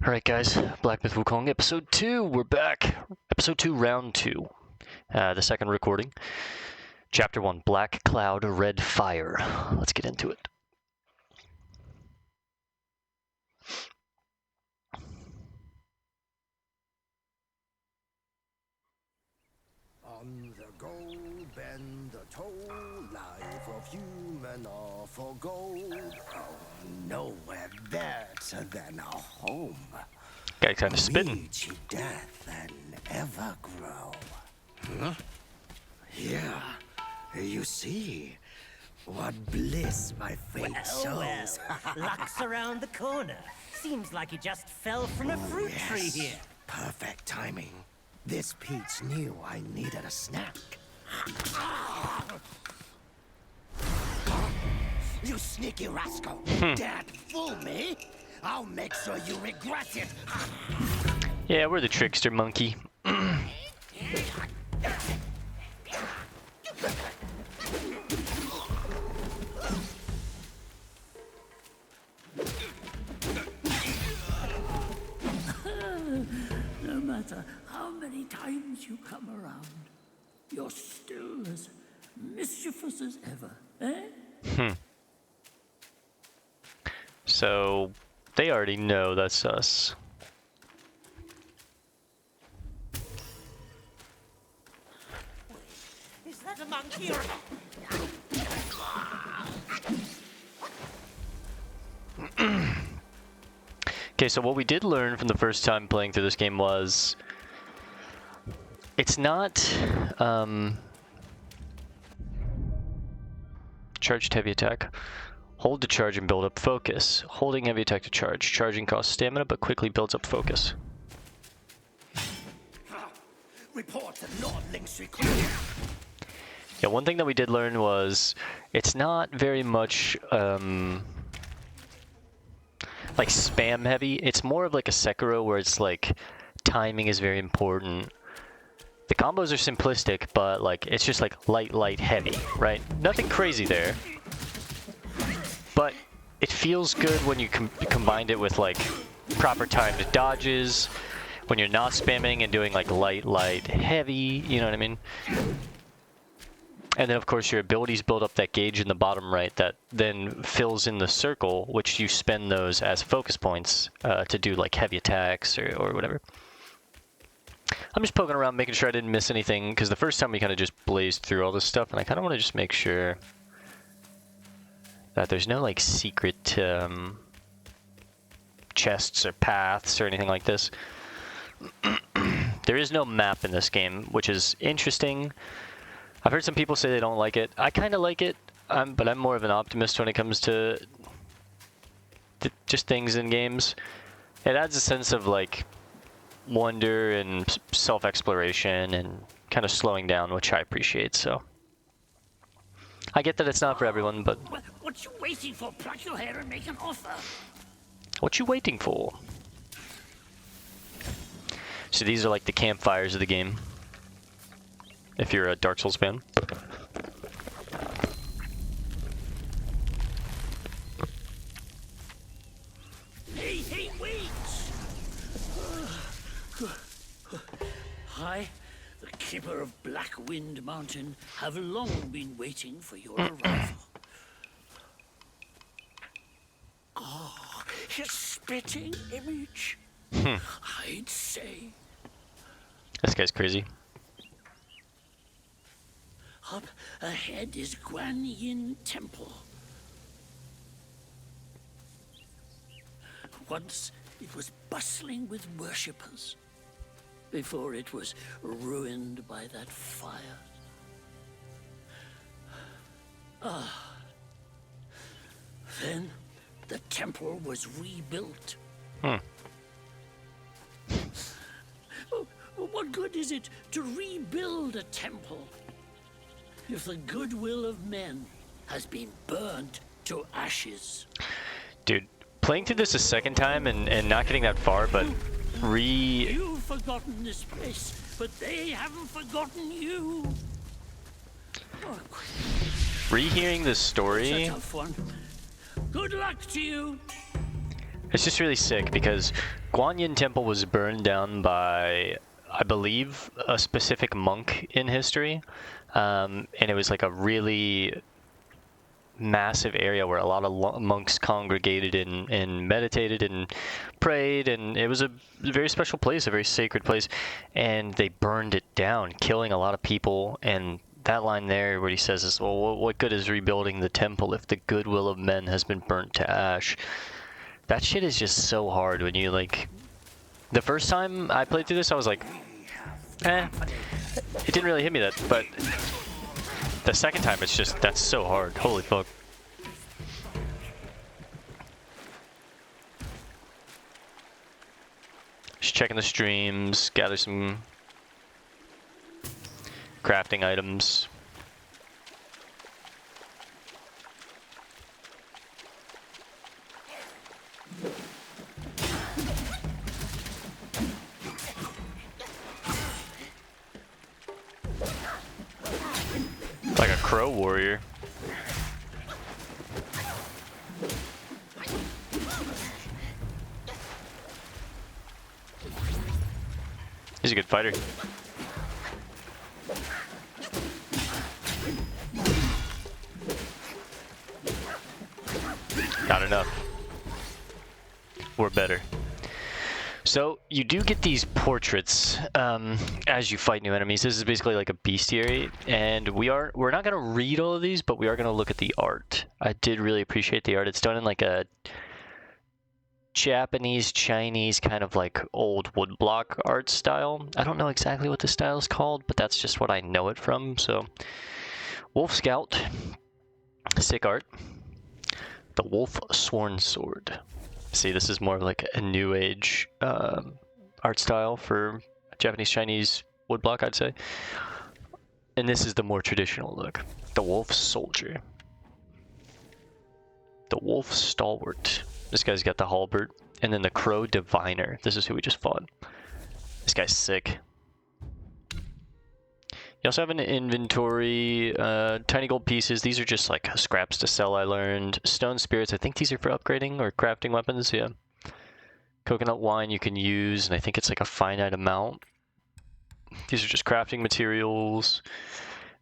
Alright guys, Black Myth Wukong, episode 2, we're back. Episode 2, round 2. The second recording. Chapter 1, Black Cloud, Red Fire. Let's get into it. On the go, bend the toe, life of human or for gold. Oh, nowhere better than a home. Guy kind of spitting. Meet death and ever grow. Huh? Yeah, you see, what bliss my fate shows. Luck's around the corner. Seems like you just fell from a fruit tree here. Perfect timing. This peach knew I needed a snack. You sneaky rascal! Dare to fool me? I'll make sure you regret it. Yeah, we're the trickster monkey. No matter how many times you come around, you're still as mischievous as ever, eh? So, they already know that's us. Is that a monkey? Okay, so what we did learn from the first time playing through this game was it's not charged heavy attack. Hold to charge and build up focus. Holding heavy attack to charge. Charging costs stamina but quickly builds up focus. Report to Nordling's Yeah, one thing that we did learn was it's not very much like spam heavy. It's more of like a Sekiro where it's like timing is very important. The combos are simplistic, but like it's just like light, heavy, right? Nothing crazy there. But it feels good when you combined it with like proper timed dodges, when you're not spamming and doing like light, heavy, you know what I mean? And then of course your abilities build up that gauge in the bottom right that then fills in the circle, which you spend those as focus points to do like heavy attacks or whatever. I'm just poking around making sure I didn't miss anything, because the first time we kind of just blazed through all this stuff, and I kind of want to just make sure that there's no like secret chests or paths or anything like this. There is no map in this game, which is interesting. I've heard some people say they don't like it. I kind of like it, but I'm more of an optimist when it comes to just things in games. It adds a sense of like wonder and self-exploration and kind of slowing down, which I appreciate. So I get that it's not for everyone, but What you waiting for? Pluck your hair and make an offer. what you waiting for? So these are like the campfires of the game, if you're a Dark Souls fan. Hey, wait! I, the keeper of Black Wind Mountain, have long been waiting for your arrival. Ah, his spitting image. I'd say. This guy's crazy. Up ahead is Guan Yin Temple. Once it was bustling with worshippers, before it was ruined by that fire. Then the temple was rebuilt. What good is it to rebuild a temple if the goodwill of men has been burned to ashes? Dude, playing through this a second time and not getting that far, but You've forgotten this place, but they haven't forgotten you. rehearing this It's a story, tough one. Good luck to you. it's just really sick because Guanyin Temple was burned down by, I believe, a specific monk in history. And it was like a really massive area where a lot of monks congregated and meditated and prayed, and it was a very special place, a very sacred place, and they burned it down, killing a lot of people. And that line there where he says this, well, what good is rebuilding the temple if the goodwill of men has been burnt to ash? That shit is just so hard when you, like, the first time I played through this, I was like, it didn't really hit me that, but the second time, it's just, that's so hard. Holy fuck. Just checking the streams, gather some crafting items. Like a crow warrior. He's a good fighter. Not enough. We're better. So you do get these portraits as you fight new enemies. This is basically like a bestiary, and we're not gonna read all of these, but we are gonna look at the art. I did really appreciate the art. It's done in like a Japanese, Chinese kind of like old woodblock art style. I don't know exactly what the style is called, but that's just what I know it from. So, Wolf Scout, sick art. The Wolf Sworn Sword. See, this is more of like a new age art style for Japanese, Chinese woodblock, I'd say. And this is the more traditional look. The Wolf Soldier. The Wolf Stalwart. This guy's got the halberd. And then the Crow Diviner. This is who we just fought. This guy's sick. You also have an inventory, tiny gold pieces. These are just like scraps to sell, I learned. Stone spirits, I think these are for upgrading or crafting weapons, yeah. Coconut wine you can use, and I think it's like a finite amount. These are just crafting materials.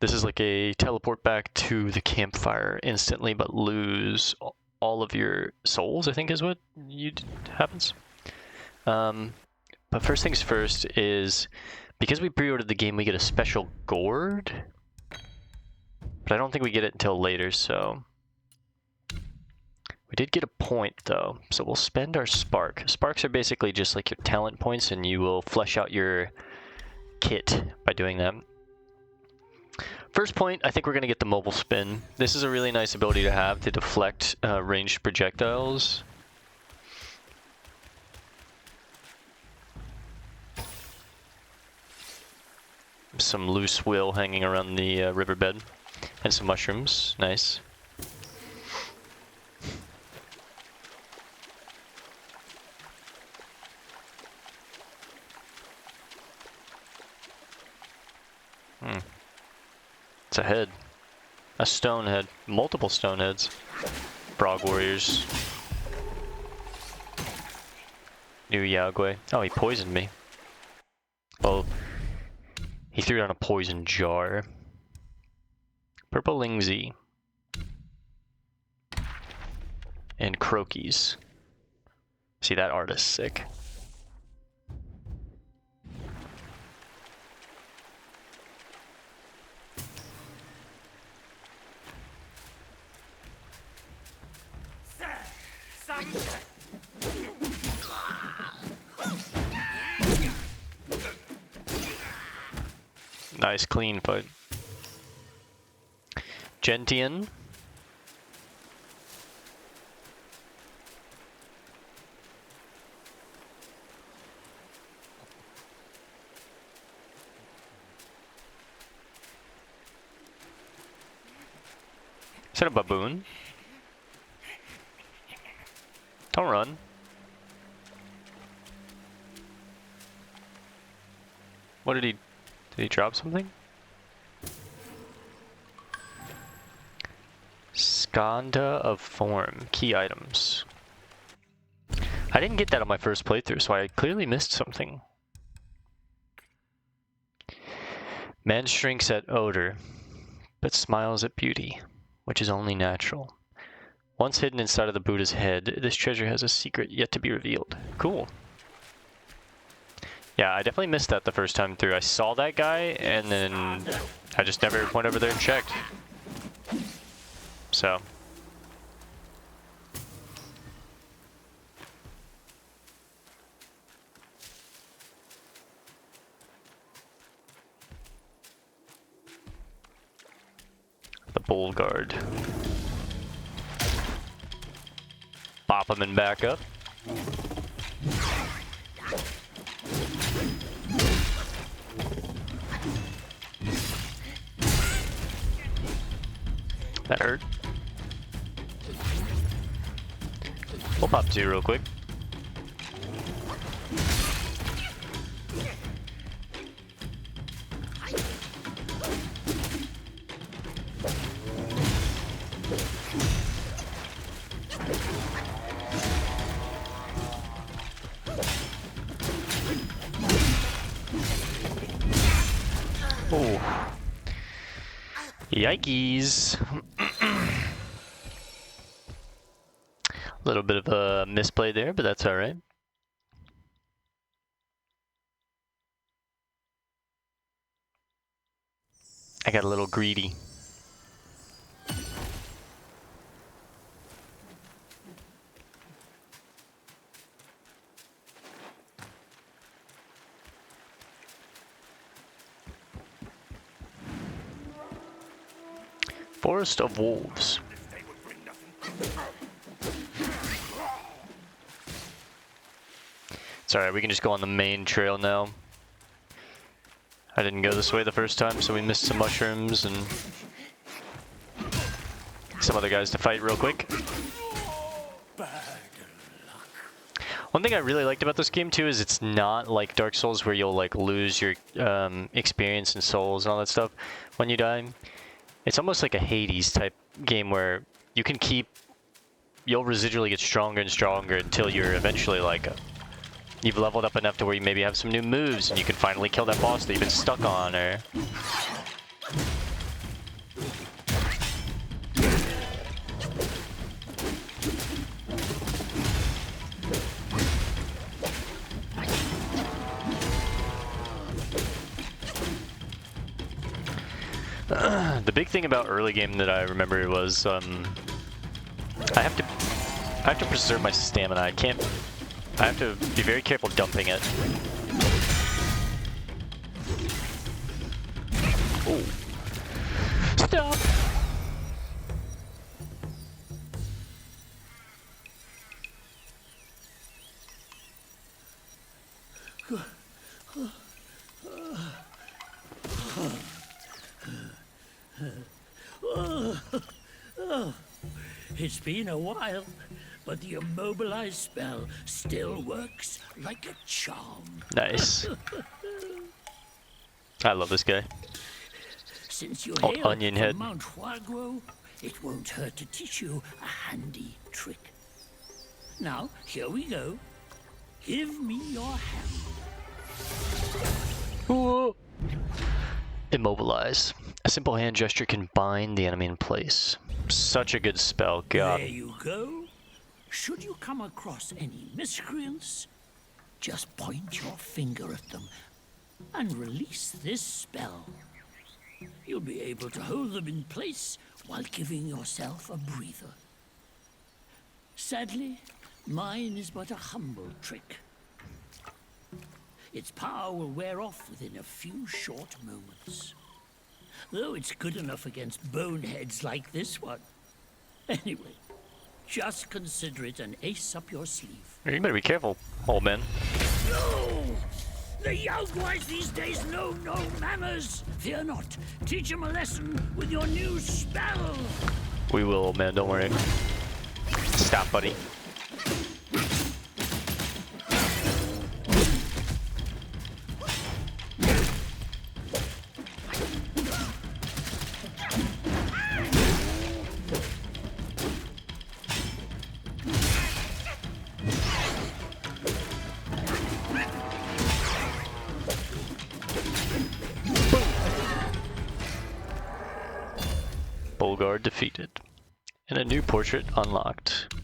This is like a teleport back to the campfire instantly, but lose all of your souls, I think is what happens. But first things first is, because we pre-ordered the game, we get a special gourd. But I don't think we get it until later, so... We did get a point, though, so we'll spend our spark. Sparks are basically just like your talent points, and you will flesh out your kit by doing that. First point, I think we're going to get the mobile spin. This is a really nice ability to have to deflect ranged projectiles. Some loose will hanging around the riverbed, and some mushrooms. Nice. It's a head. A stone head. Multiple stone heads. Frog warriors. New Yagwe. Oh, he poisoned me. Well, he threw down a poison jar. Purple Lingzi. And Croakies. See, that art is sick. Nice, clean fight. Gentian. Is that a baboon? Don't run. What did he drop something? Skanda of form. Key items. I didn't get that on my first playthrough, so I clearly missed something. Man shrinks at odor, but smiles at beauty, which is only natural. Once hidden inside of the Buddha's head, this treasure has a secret yet to be revealed. Cool. Yeah, I definitely missed that the first time through. I saw that guy, and then I just never went over there and checked. So. The bull guard. Pop him and back up. That hurt. We'll pop 2 real quick. Oh. Yikes. A little bit of a misplay there, but that's alright. I got a little greedy. Forest of Wolves. It's alright, we can just go on the main trail now. I didn't go this way the first time, so we missed some mushrooms and some other guys to fight real quick. One thing I really liked about this game too is it's not like Dark Souls where you'll like lose your experience and souls and all that stuff when you die. It's almost like a Hades type game where you can you'll residually get stronger and stronger until you're eventually like you've leveled up enough to where you maybe have some new moves and you can finally kill that boss that you've been stuck on, or the big thing about early game that I remember was I have to preserve my stamina. I have to be very careful dumping it. Ooh. Stop! It's been a while, but the immobilized spell still works like a charm. Nice. I love this guy. Since you Oh, hail onion from head. Mount Huagro, it won't hurt to teach you a handy trick. Now, here we go. Give me your hand. Ooh. Immobilize. A simple hand gesture can bind the enemy in place. Such a good spell, God. There you go. Should you come across any miscreants, just point your finger at them and release this spell. You'll be able to hold them in place while giving yourself a breather. Sadly, mine is but a humble trick. Its power will wear off within a few short moments. Though it's good enough against boneheads like this one. Anyway, just consider it an ace up your sleeve. You better be careful, old man. No! The young ones these days know no manners. Fear not. Teach them a lesson with your new spell. We will, old man, don't worry. Stop, buddy. Guard defeated. And a new portrait unlocked.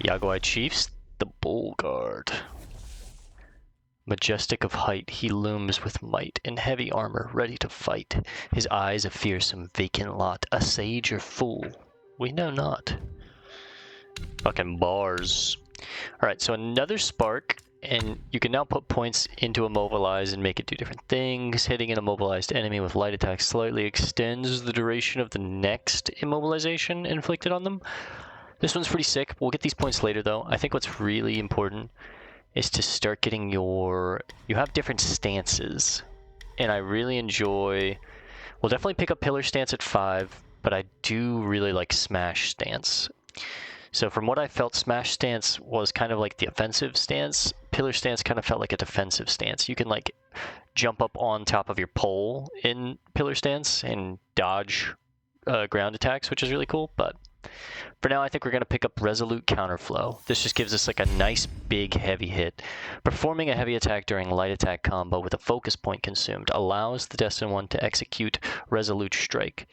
Yaguai Chiefs, the Bull Guard. Majestic of height, he looms with might in heavy armor, ready to fight. His eyes a fearsome, vacant lot, a sage or fool, we know not. Fucking bars. Alright, so another spark, and you can now put points into Immobilize and make it do different things. Hitting an immobilized enemy with light attack slightly extends the duration of the next immobilization inflicted on them. This one's pretty sick. We'll get these points later though. I think what's really important is to start getting your... You have different stances, and I really enjoy... We'll definitely pick up Pillar Stance at 5, but I do really like Smash Stance. So from what I felt, Smash Stance was kind of like the offensive stance. Pillar Stance kind of felt like a defensive stance. You can like jump up on top of your pole in Pillar Stance and dodge ground attacks, which is really cool. But for now, I think we're going to pick up Resolute Counterflow. This just gives us like a nice big heavy hit. Performing a heavy attack during light attack combo with a focus point consumed allows the Destined One to execute Resolute Strike.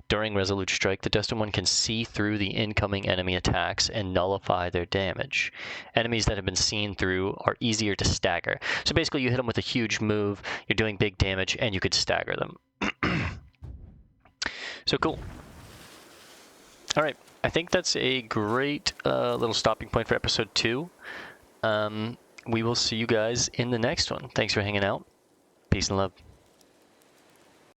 During Resolute Strike, the Destined One can see through the incoming enemy attacks and nullify their damage. Enemies that have been seen through are easier to stagger. So basically you hit them with a huge move, you're doing big damage, and you could stagger them. So cool. Alright, I think that's a great little stopping point for episode 2. We will see you guys in the next one. Thanks for hanging out. Peace and love.